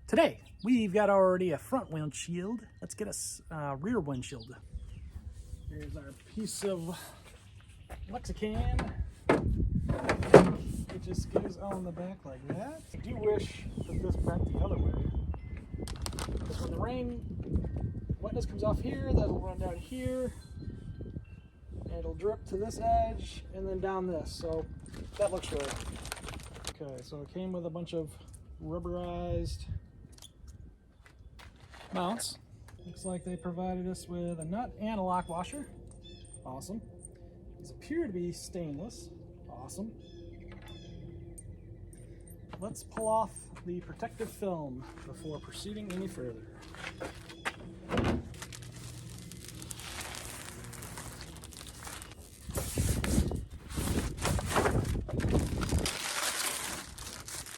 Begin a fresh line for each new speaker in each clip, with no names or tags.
Today, we've got already a front windshield. Let's get a rear windshield. Here's our piece of Lexicon. It just goes on the back like that. I do wish that this bent the other way, because when the rain, wetness comes off here, that'll run down here, and it'll drip to this edge, and then down this. So that looks good. Okay, so it came with a bunch of rubberized mounts. Looks like they provided us with a nut and a lock washer. Awesome. These appear to be stainless. Awesome. Let's pull off the protective film before proceeding any further.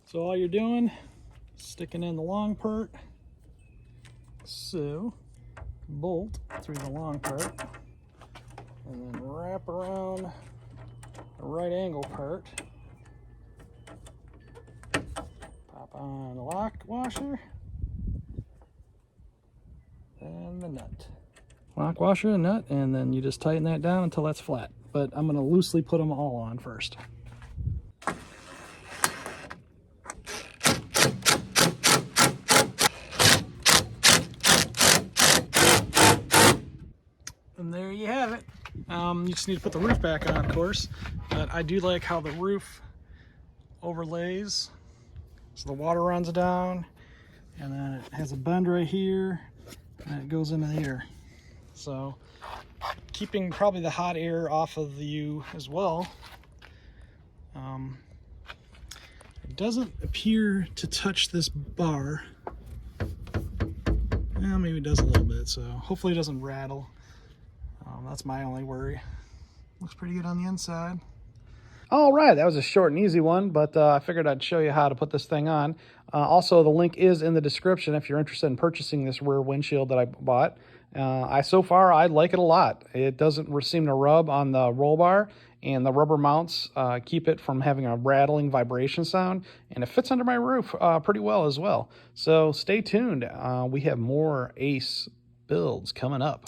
So all you're doing, sticking in the long part. So bolt through the long part and then wrap around the right angle part. Pop on the lock washer and the nut. Lock washer and nut, and then you just tighten that down until that's flat. But I'm going to loosely put them all on first. And there you have it. You just need to put the roof back on, of course, but I do like how the roof overlays. So the water runs down, and then it has a bend right here, and it goes into here. So keeping probably the hot air off of the U as well. It doesn't appear to touch this bar. Well, maybe it does a little bit, so hopefully it doesn't rattle. That's my only worry. Looks pretty good on the inside. All right, that was a short and easy one, but I figured I'd show you how to put this thing on. Also, the link is in the description if you're interested in purchasing this rear windshield that I bought. So far, I like it a lot. It doesn't seem to rub on the roll bar, and the rubber mounts keep it from having a rattling vibration sound, and it fits under my roof pretty well as well. So stay tuned. We have more Ace builds coming up.